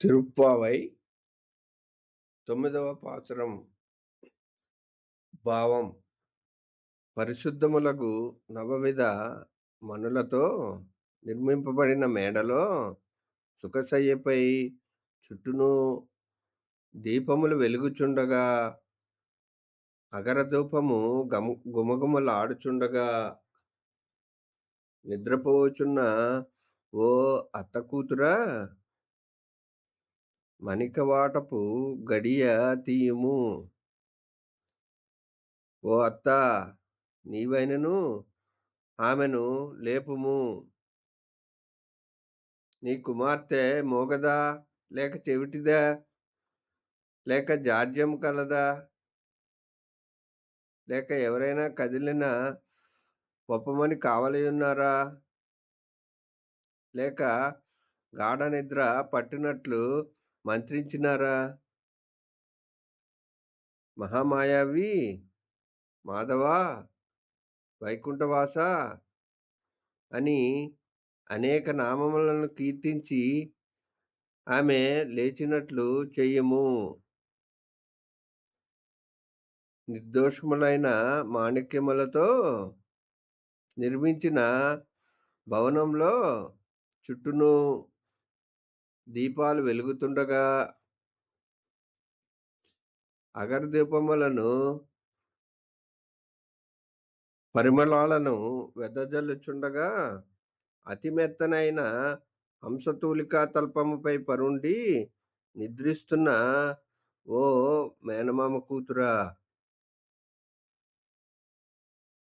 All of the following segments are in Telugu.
తిరుప్పావై 9వ పాసురం. భావం: పరిశుద్ధములగు నవవిధ మణులతో నిర్మింపబడిన మేడలో సుఖశయ్యపై చుట్టూను దీపములు వెలుగుచుండగా, అగరధూపము గుమగుమలాడుచుండగా, నిద్రపోచున్న ఓ అత్తకూతురా, మణికవాటపు గడియ తీయుము. ఓ అత్తా, నీవైనను ఆమెను లేపుము. నీ కుమార్తె మోగదా, లేక చెవిటిదా, లేక జాడ్యం కలదా, లేక ఎవరైనా కదిలిన ఒప్పమని కావలియున్నారా, లేక గాఢ నిద్ర పట్టినట్లు మంత్రించినారా? మహామాయావి, మాధవా, వైకుంఠవాస అని అనేక నామములను కీర్తించి ఆమె లేచినట్లు చెయ్యము. నిర్దోషములైన మాణిక్యములతో నిర్మించిన భవనంలో చుట్టూను దీపాలు వెలుగుతుండగా, అగరదీపములను పరిమళాలను వెదజల్లుచుండగా, అతి మెత్తనైన హంసతూలికా తల్పముపై పరుండి నిద్రిస్తున్న ఓ మేనమామ కూతురా,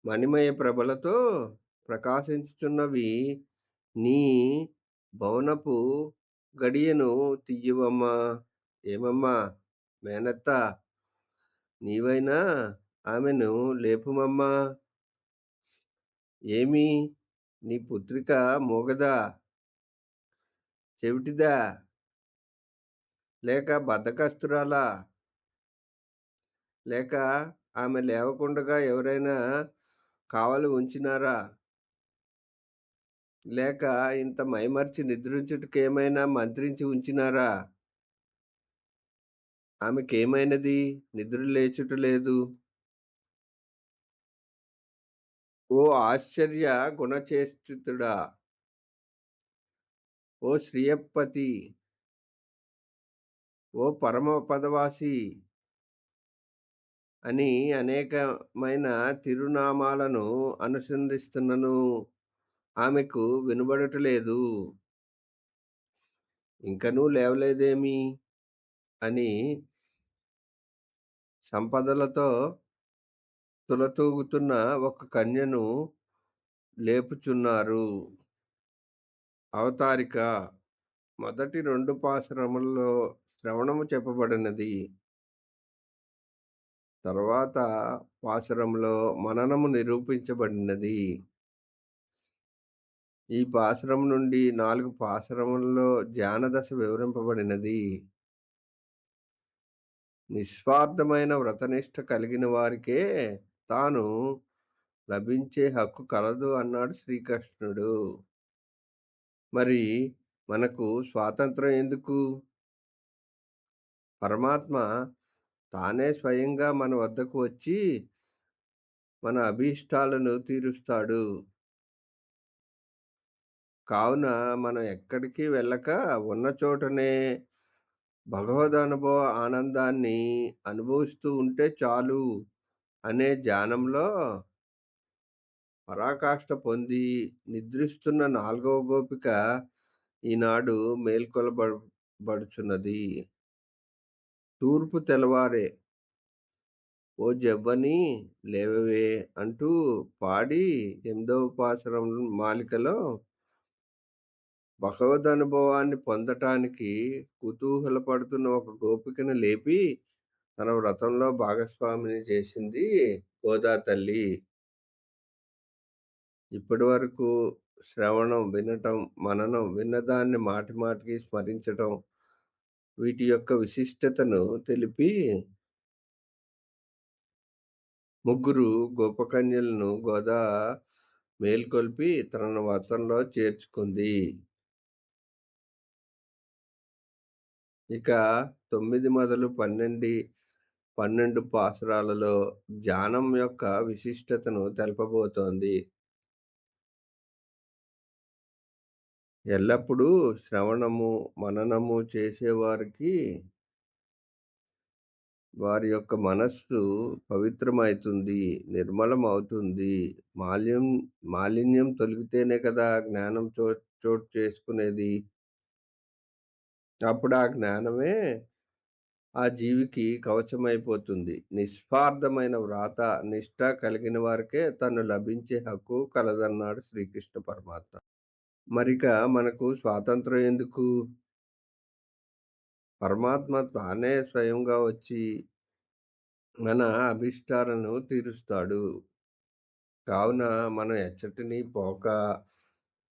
మణిమయ ప్రభలతో ప్రకాశించుచున్నవి నీ భవనపు గడియను తీయవమ్మా. ఏమమ్మా మేనత్త, నీవైనా ఆమెను లేపుమమ్మా. ఏమి, నీ పుత్రిక మోగదా, చెవిటిదా, లేక బద్ధకస్తురాలా, లేక ఆమె లేవకుండగా ఎవరైనా కావలి ఉంచినారా, లేక ఇంత మైమర్చి నిద్రించుటకేమైనా మంత్రించి ఉంచినారా? ఆమెకేమైనది, నిద్ర లేచుట లేదు. ఓ ఆశ్చర్య గుణచేష్టితుడా, ఓ శ్రీయపతి, ఓ పరమ పదవాసి అని అనేకమైన తిరునామాలను అనుసంధిస్తున్నను ఆమెకు వినబడటలేదు. ఇంకనూ లేవలేదేమి అని సంపదలతో తులతూగుతున్న ఒక కన్యను లేపుచున్నారు. అవతారిక మొదటి 2 పాసురములలో శ్రవణము చెప్పబడినది. తర్వాత పాసురంలో మననము నిరూపించబడినది. ఈ పాసురం నుండి 4 పాసురములలో ధ్యానదశ వివరింపబడినది. నిస్వార్థమైన వ్రతనిష్ట కలిగిన వారికే తాను లభించే హక్కు కలదు అన్నాడు శ్రీకృష్ణుడు. మరి మనకు స్వాతంత్రం ఎందుకు? పరమాత్మ తానే స్వయంగా మన వద్దకు వచ్చి మన అభీష్టాలను తీరుస్తాడు. కావున మనం ఎక్కడికి వెళ్ళక ఉన్న చోటనే భగవద్ అనుభవ ఆనందాన్ని అనుభవిస్తూ ఉంటే చాలు అనే ధ్యానంలో పరాకాష్ఠ పొంది నిద్రిస్తున్న 4వ గోపిక ఈనాడు మేల్కొలబడుచున్నది. తూర్పు తెల్లవారే, ఓ జవ్వని లేవవే అంటూ పాడి 8వ పాసురం మాలికలో భగవద్ అనుభవాన్ని పొందటానికి కుతూహలపడుతున్న ఒక గోపికను లేపి తన వ్రతంలో భాగస్వామిని చేసింది గోదా తల్లి. ఇప్పటి వరకు శ్రవణం వినటం, మననం, విన్నదాన్ని మాటి మాటికి స్మరించటం, వీటి యొక్క విశిష్టతను తెలిపి ముగ్గురు గోపకన్యలను గోదా మేల్కొల్పి తన వ్రతంలో చేర్చుకుంది. ఇక 9 మొదలు 12 పాసురాలలో ధ్యానం యొక్క విశిష్టతను తెలుపబోతోంది. ఎల్లప్పుడూ శ్రవణము, మననము చేసేవారికి వారి యొక్క మనస్సు పవిత్రమైతుంది, నిర్మలమవుతుంది. మాల్యం మాలిన్యం తొలగితేనే కదా జ్ఞానం చోటు చేసుకునేది. అప్పుడు ఆ జ్ఞానమే ఆ జీవికి కవచమైపోతుంది. నిస్వార్థమైన వ్రాత, నిష్ఠ కలిగిన వారికే తను లభించే హక్కు కలదన్నాడు శ్రీకృష్ణ పరమాత్మ. మరిక మనకు స్వాతంత్రం ఎందుకు? పరమాత్మ తానే స్వయంగా వచ్చి మన అభిష్టాలను తీరుస్తాడు. కావున మనం ఎచ్చటిని పోక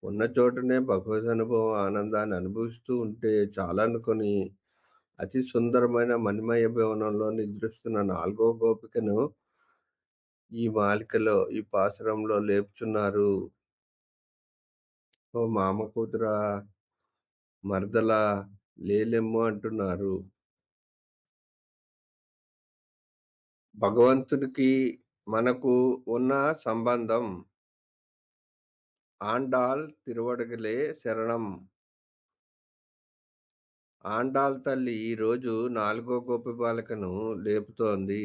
ఉన్న చోటనే భగవదనుభవం ఆనందాన్ని అనుభవిస్తూ ఉంటే చాలనుకొని అతి సుందరమైన మణిమయ భవనంలో నిద్రిస్తున్న 4వ గోపికను ఈ పాసురంలో లేపుచున్నారు. ఓ మామ కూతురా, మరదలా లేలెమ్ము అంటున్నారు. భగవంతునికి మనకు ఉన్న సంబంధం ఆండాళ్ తిరువడుగలే శరణం. ఆండాళ్ తల్లి ఈరోజు 4వ గోపి బాలికను లేపుతోంది.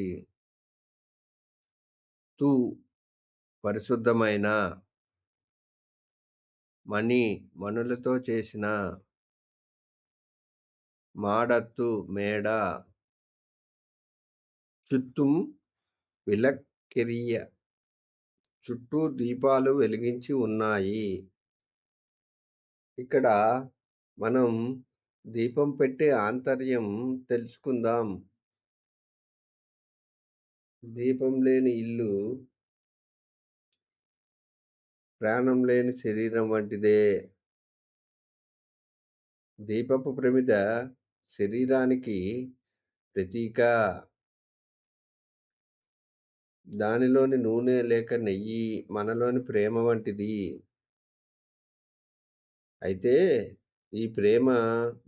తూ పరిశుద్ధమైన మణులతో చేసిన మాడత్తు మేడ చుట్టూ విలక్కెరియ చుట్టూ దీపాలు వెలిగించి ఉన్నాయి. ఇక్కడ మనం దీపం పెట్టే ఆంతర్యం తెలుసుకుందాం. దీపం లేని ఇల్లు ప్రాణం లేని శరీరం వంటిదే. దీపపు ప్రమిద శరీరానికి ప్రతీక. దానిలోని నూనె లేక నెయ్యి మనలోని ప్రేమ వంటిది. అయితే ఈ ప్రేమ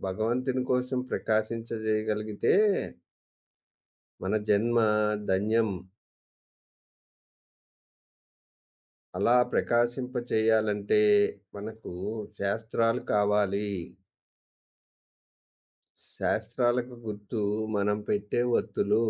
భగవంతుని కోసం ప్రకాశించజేయగలిగితే మన జన్మ ధన్యం. అలా ప్రకాశింపచేయాలంటే మనకు శాస్త్రాలు కావాలి. శాస్త్రాలకు గుర్తు మనం పెట్టే ఒత్తులు.